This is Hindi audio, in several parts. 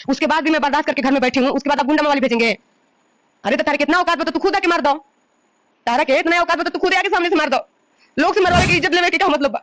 उसके बाद भी मैं बर्दाश्त करके घर में बैठी हूँ, उसके बाद आप गुंडा वाली भेजेंगे? अरे तो तारे कितना औकात बता, तू खुद आके मार दो। तारा के इतना औकात बता, तू खुद आके सामने से मार दो। लोग से मरवाने की इज्जत लेने की क्या मतलब?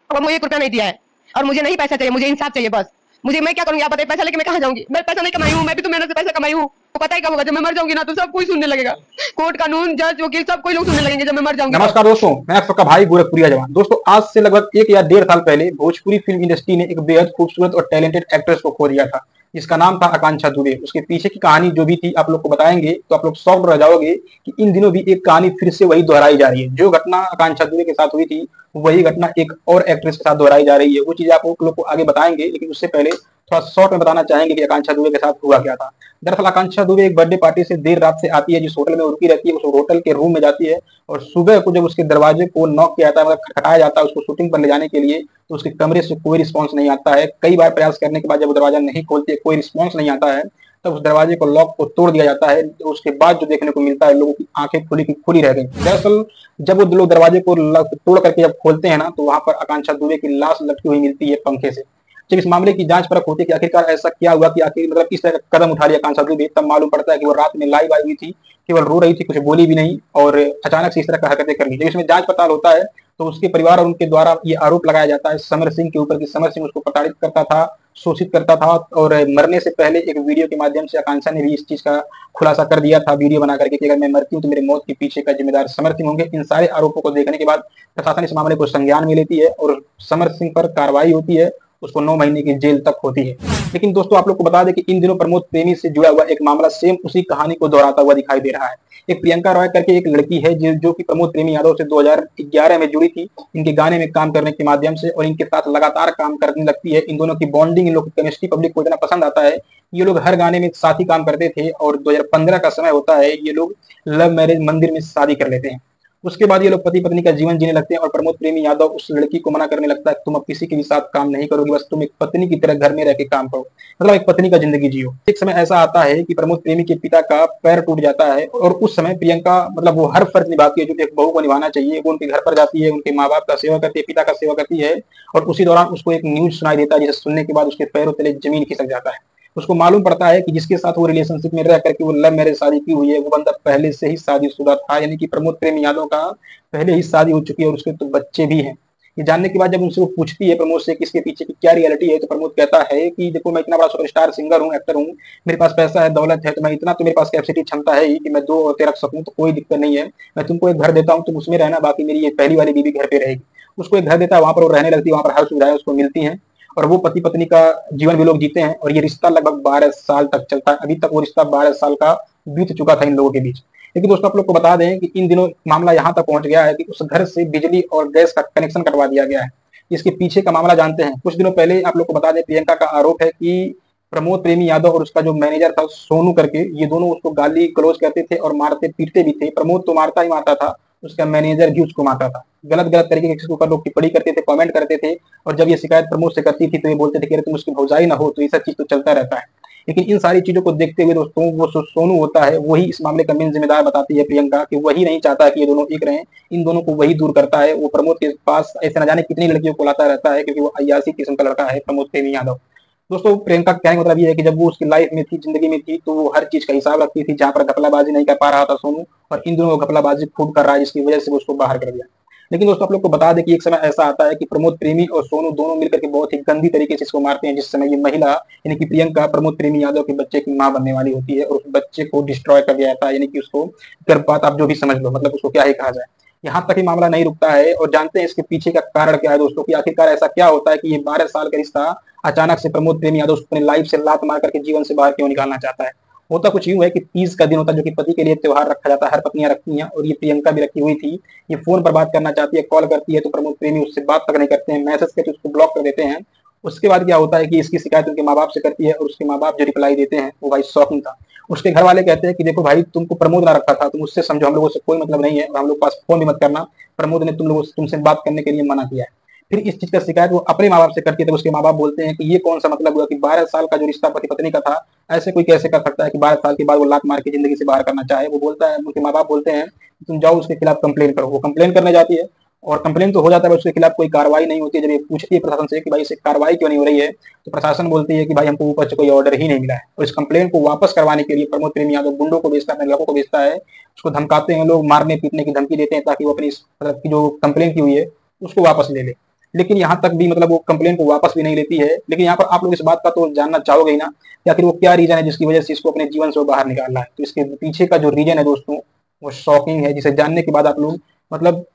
और मुझे 1 रुपया नहीं दिया है और मुझे नहीं पैसा चाहिए, मुझे इंसाफ चाहिए बस। मुझे मैं क्या करूंगी आप बताइए? पैसा लेके मैं कहाँ जाऊंगी? मैं पैसा नहीं कमाई हूँ, मैं भी तो मेहनत से पैसा कमाई हूँ। तो पता ही कब होगा? जब मैं मर जाऊंगी ना तो सब कोई सुनने लगेगा। कोर्ट कानून जज वकील सब कोई लोग सुनने लगेंगे जब मैं मर जाऊंगी। नमस्कार दोस्तों, मैं आप सबका भाई गोरखपुरिया जवान। दोस्तों, आज से लगभग 1 या 1.5 साल पहले भोजपुरी फिल्म इंडस्ट्री ने एक बेहद खूबसूरत और टैलेंटेड एक्ट्रेस को खो दिया था, जिसका नाम था आकांक्षा दुबे। उसके पीछे की कहानी जो भी थी आप लोग को बताएंगे तो आप लोग शॉक्ड रह जाओगे कि इन दिनों भी एक कहानी फिर से वही दोहराई जा रही है। जो घटना आकांक्षा दुबे के साथ हुई थी वही घटना एक और एक्ट्रेस के साथ दोहराई जा रही है। वो चीजें आप लोग को आगे बताएंगे, लेकिन उससे पहले थोड़ा शॉर्ट में बताना चाहेंगे कि आकांक्षा दुबे के साथ हुआ क्या था। दरअसल आकांक्षा दुबे एक बर्थडे पार्टी से देर रात से आती है, जिस होटल में वो रुकी रहती है उस होटल के रूम में जाती है और सुबह को जब उसके दरवाजे को नॉक किया जाता है, मतलब खटखटाया जाता है उसको शूटिंग पर ले जाने के लिए, तो उसके कमरे से कोई रिस्पॉन्स नहीं आता है। कई बार प्रयास करने के बाद जब वो दरवाजा नहीं खोलती है, कोई रिस्पॉन्स नहीं आता है, तब उस दरवाजे को लॉक को तोड़ दिया जाता है। तो उसके बाद जो देखने को मिलता है, लोगों की आंखें खुली की खुली रह गई। दरअसल जब वो लोग दरवाजे को तोड़ करके जब खोलते हैं ना, तो वहां पर आकांक्षा दुबे की लाश लटकी हुई मिलती है पंखे से। जब इस मामले की जांच परख होती है कि आखिरकार ऐसा क्या हुआ, कि आखिर मतलब किस तरह का कदम उठा लिया आकांक्षा दुबे, तब मालूम पड़ता है कि वो रात में लाइव आई हुई थी, केवल रो रही थी, कुछ बोली भी नहीं और अचानक से इस तरह का हरकतें कर ली। जब इसमें जांच पड़ताल होता है तो उसके परिवार और उनके द्वारा ये आरोप लगाया जाता है समर सिंह के ऊपर कि समर सिंह उसको प्रताड़ित करता था, शोषित करता था और मरने से पहले एक वीडियो के माध्यम से आकांक्षा ने भी इस चीज का खुलासा कर दिया था वीडियो बना करके कि अगर मैं मरती हूँ तो मेरे मौत के पीछे का जिम्मेदार समर सिंह होंगे। इन सारे आरोपों को देखने के बाद प्रशासन इस मामले को संज्ञान में लेती है और समर सिंह पर कार्रवाई होती है, उसको 9 महीने की जेल तक होती है। लेकिन दोस्तों आप लोग को बता दें कि इन दिनों प्रमोद प्रेमी से जुड़ा हुआ एक मामला सेम उसी कहानी को दोहराता हुआ दिखाई दे रहा है। एक प्रियंका रॉय करके एक लड़की है जो कि प्रमोद प्रेमी यादव से 2011 में जुड़ी थी, इनके गाने में काम करने के माध्यम से, और इनके साथ लगातार काम करने लगती है। इन दोनों की बॉन्डिंग, इन लोग की केमिस्ट्री पब्लिक को इतना पसंद आता है, ये लोग हर गाने में साथ ही काम करते थे और 2015 का समय होता है, ये लोग लव मैरिज मंदिर में शादी कर लेते हैं। उसके बाद ये लोग पति पत्नी का जीवन जीने लगते हैं और प्रमोद प्रेमी यादव उस लड़की को मना करने लगता है कि तुम अब किसी के भी साथ काम नहीं करोगी, बस तुम एक पत्नी की तरह घर में रह के काम करो, मतलब एक पत्नी का जिंदगी जियो। एक समय ऐसा आता है कि प्रमोद प्रेमी के पिता का पैर टूट जाता है और उस समय प्रियंका मतलब वो हर फर्ज निभाती है जो एक बहू को निभाना चाहिए। वो उनके घर पर जाती है, उनके माँ बाप का सेवा करती है, पिता का सेवा करती है और उसी दौरान उसको एक न्यूज सुनाई देता है, जिसे सुनने के बाद उसके पैरों तले जमीन खिसक जाता है। उसको मालूम पड़ता है कि जिसके साथ वो रिलेशनशिप में रह करके वो लव मैरिज शादी की हुई है, वो बंदा पहले से ही शादीशुदा था, यानी कि प्रमोद प्रेमी यादव का पहले ही शादी हो चुकी है और उसके तो बच्चे भी हैं। ये जानने के बाद जब उनसे वो पूछती है प्रमोद से कि इसके पीछे की क्या रियलिटी है, तो प्रमोद कहता है कि देखो मैं इतना बड़ा सुपरस्टार सिंगर हूँ, एक्टर हूँ, मेरे पास पैसा है, दौलत है, तो मैं इतना तो मेरे पास कैपेसिटी क्षमता है ही कि मैं 2 औरतें रख सकूं, तो कोई दिक्कत नहीं है। मैं तुमको एक घर देता हूँ, तुम उसमें रहना, बाकी मेरी ये पहली वाली बीवी घर पे रहेगी। उसको एक घर देता है, वहां पर वो रहने लगती है, वहां पर हर सुविधाएं उसको मिलती हैं और वो पति पत्नी का जीवन भी लोग जीते हैं और ये रिश्ता लगभग 12 साल तक चलता है। अभी तक वो रिश्ता 12 साल का बीत चुका था इन लोगों के बीच। लेकिन दोस्तों आप लोग को बता दें कि इन दिनों मामला यहाँ तक पहुंच गया है कि उस घर से बिजली और गैस का कनेक्शन कटवा दिया गया है। इसके पीछे का मामला जानते हैं। कुछ दिनों पहले आप लोग को बता दें, प्रियंका का आरोप है कि प्रमोद प्रेमी यादव और उसका जो मैनेजर था सोनू करके, ये दोनों उसको गाली गलौज करते थे और मारते पीटते भी थे। प्रमोद तो मारता ही मारता था, उसका मैनेजर भी उसको मारता था। गलत गलत तरीके के ऊपर लोग टिप्पणी करते थे, कमेंट करते थे और जब ये शिकायत प्रमोद से करती थी तो ये बोलते थे कि अरे तुम उसकी भौजाई ना हो, तो ये सब चीज तो चलता रहता है। लेकिन इन सारी चीजों को देखते हुए दोस्तों वो सोनू होता है, वही इस मामले का मेन जिम्मेदार बताती है प्रियंका कि वही नहीं चाहता कि ये दोनों एक रहें, इन दोनों को वही दूर करता है। वो प्रमोद के पास ऐसे न जाने कितनी लड़कियों को लाता रहता है, क्योंकि वो अय्यासी किस्म का लड़का है प्रमोद प्रेमी यादव। दोस्तों प्रियंका कहने का मतलब ये है कि जब वो उसकी लाइफ में थी, जिंदगी में थी, तो वो हर चीज का हिसाब रखती थी। जहां पर घपलाबाजी नहीं कर पा रहा था सोनू, और इन दोनों को घपलाबाजी खूब कर रहा है, जिसकी वजह से वो उसको बाहर कर दिया। लेकिन दोस्तों आप लोग को बता दें कि एक समय ऐसा आता है कि प्रमोद प्रेमी और सोनू दोनों मिलकर के बहुत ही गंदी तरीके से इसको मारते हैं, जिस समय ये महिला यानी कि प्रियंका प्रमोद प्रेमी यादव के बच्चे की मां बनने वाली होती है और उस बच्चे को डिस्ट्रॉय कर दिया जाता है, यानी कि उसको गर्भपात आप जो भी समझ लो, मतलब उसको क्या ही कहा जाए। यहाँ तक ही मामला नहीं रुकता है और जानते हैं इसके पीछे का कारण क्या है दोस्तों, कि आखिरकार ऐसा क्या होता है कि ये 12 साल का रिश्ता अचानक से प्रमोद प्रेमी यादव अपने लाइफ से लात मार करके जीवन से बाहर क्यों निकालना चाहता है। होता कुछ यूं है कि तीज का दिन होता है, जो कि पति के लिए त्योहार रखा जाता है, हर पत्नियां रखती हैं और ये प्रियंका भी रखी हुई थी। ये फोन पर बात करना चाहती है, कॉल करती है तो प्रमोद प्रेमी उससे बात तक नहीं करते हैं, मैसेज करके उसको ब्लॉक कर देते हैं। उसके बाद क्या होता है कि इसकी शिकायत उनके माँ बाप से करती है और उसके माँ बाप जो रिप्लाई देते हैं वो भाई शॉकिंग था। उसके घर वाले कहते हैं कि देखो भाई, तुमको प्रमोद ना रखा था, तुम उससे समझो, हम लोगों से कोई मतलब नहीं है और हम लोग पास फोन भी मत करना, प्रमोद ने तुम लोगों से तुमसे बात करने के लिए मना किया है। फिर इस चीज का शिकायत वो अपने माँ बाप से करती है, तो उसके माँ बाप बोलते हैं कि ये कौन सा मतलब हुआ कि 12 साल का जो रिश्ता पति पत्नी का था, ऐसे कोई कैसे कर सकता है कि 12 साल के बाद वो लात मार के जिंदगी से बाहर करना चाहे। वो बोलता है, उनके माँ बाप बोलते हैं तुम जाओ उसके खिलाफ कंप्लेन करो। वो कंप्लेन करने जाती है और कंप्लेन तो हो जाता है, उसके खिलाफ कोई कार्रवाई नहीं होती है। जब ये पूछती है प्रशासन से कि भाई इससे कार्रवाई क्यों नहीं हो रही है, तो प्रशासन बोलती है कि भाई हमको ऊपर से कोई ऑर्डर ही नहीं मिला है। और इस कंप्लेन को वापस करवाने के लिए प्रमोद प्रेमी यादव गुंडों को भेजता है, अपने लड़कों को भेजता है, उसको धमकाते हैं लोग, मारने पीटने की धमकी देते हैं ताकि वो अपनी मतलब की जो कंप्लेन की हुई है उसको वापस ले ले। लेकिन यहाँ तक भी मतलब वो कंप्लेन को वापस भी नहीं लेती है। लेकिन यहाँ पर आप लोग इस बात का तो जानना चाहोगे ही ना कि आखिर वो क्या रीजन है जिसकी वजह से इसको अपने जीवन से वो बाहर निकालना है। तो इसके पीछे का जो रीजन है दोस्तों वो शॉकिंग है, जिसे जानने के बाद आप लोग मतलब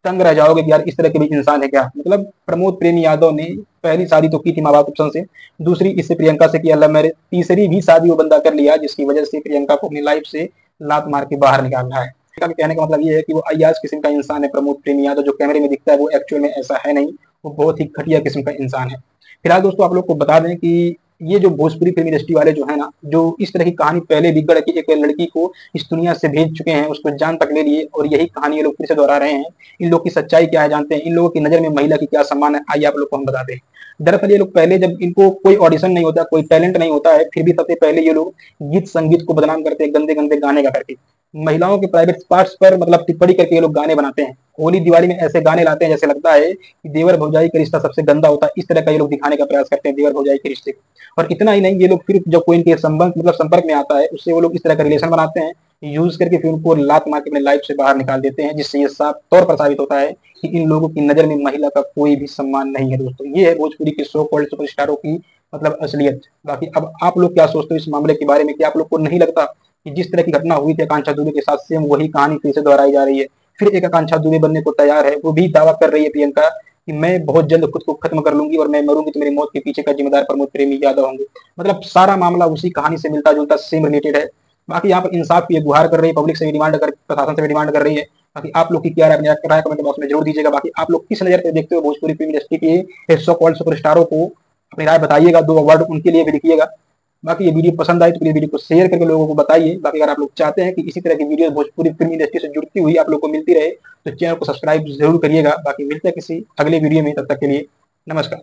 तंग रह जाओगे कि यार इस तरह के भी इंसान है क्या। मतलब प्रमोद प्रेमी यादव ने पहली शादी तो की थी माँ बाप ऑप्शन से, दूसरी इससे प्रियंका से किया लव मैरिज, तीसरी भी शादी वो बंदा कर लिया जिसकी वजह से प्रियंका को अपनी लाइफ से लात मार के बाहर निकालना है। कहने का मतलब ये है कि वो अय्याज किस्म का इंसान है प्रमोद प्रेमी यादव। जो कैमरे में दिखता है वो एक्चुअल में ऐसा है नहीं, वो बहुत ही घटिया किस्म का इंसान है। फिलहाल दोस्तों आप लोग को बता दें कि ये जो भोजपुरी फिल्म इंडस्ट्री वाले जो है ना, जो इस तरह की कहानी पहले भी गढ़ के एक लड़की को इस दुनिया से भेज चुके हैं, उसको जान तक ले लिए, और यही कहानी ये लोग फिर से दोहरा रहे हैं। इन लोग की सच्चाई क्या है जानते हैं, इन लोगों की नजर में महिला की क्या सम्मान है, आइए आप लोग को हम बता दें। दरअसल ये लोग पहले जब इनको कोई ऑडिशन नहीं होता, कोई टैलेंट नहीं होता है, फिर भी सबसे पहले ये लोग गीत संगीत को बदनाम करते हैं, गंदे गंदे गाने गा करके महिलाओं के प्राइवेट पार्ट्स पर मतलब टिप्पणी करके ये लोग गाने बनाते हैं। होली दिवाली में ऐसे गाने लाते हैं जैसे लगता है कि देवर भौजाई का रिश्ता सबसे गंदा होता है। इस तरह का ये लोग दिखाने का प्रयास करते हैं देवर भौजाई के रिश्ते को। और इतना ही नहीं, ये लोग फिर जब कोई इनके संबंध मतलब संपर्क में आता है उससे वो लोग इस तरह का रिलेशन बनाते हैं, यूज करके फिर उनको लात मार के अपने लाइफ से बाहर निकाल देते हैं, जिससे ये साफ तौर पर साबित होता है कि इन लोगों की नजर में महिला का कोई भी सम्मान नहीं है। दोस्तों ये है भोजपुरी के सो कॉल्ड सुपरस्टारों की मतलब असलियत। बाकी अब आप लोग क्या सोचते हो इस मामले के बारे में, कि आप लोग को नहीं लगता कि जिस तरह की घटना हुई थी आकांक्षा दुबे के साथ, सेम वही कहानी फिर से दोहराई जा रही है। फिर एक आकांक्षा दुबे बनने को तैयार है, वो भी दावा कर रही है प्रियंका कि मैं बहुत जल्द खुद को खत्म कर लूंगी और मैं मरूंगी तो मेरी मौत के पीछे का जिम्मेदार प्रमोद प्रेमी यादव होंगे। मतलब सारा मामला उसी कहानी से मिलता जुलता सेम रिलेटेड है। बाकी यहाँ पर इंसाफ की गुहार कर रही है, पब्लिक से भी डिमांड कर, प्रशासन से भी डिमांड कर रही है। बाकी आप लोग की क्या राय कमेंट बॉक्स में जरूर दीजिएगा। बाकी आप लोग किस नजर से देखते हो भोजपुरी फिल्म इंडस्ट्री के सो कॉल्ड सुपरस्टारों को, अपनी राय बताइएगा, 2 अवार्ड उनके लिए भी लिखिएगा। बाकी ये वीडियो पसंद आए तो प्लीज वीडियो को शेयर करके लोगों को बताइए। बाकी अगर आप लोग चाहते हैं कि इसी तरह की वीडियो भोजपुरी फिल्म इंडस्ट्री से जुड़ती हुई आप लोग को मिलती रहे तो चैनल को सब्सक्राइब जरूर करिएगा। बाकी मिलते हैं किसी अगले वीडियो में, तब तक के लिए नमस्कार।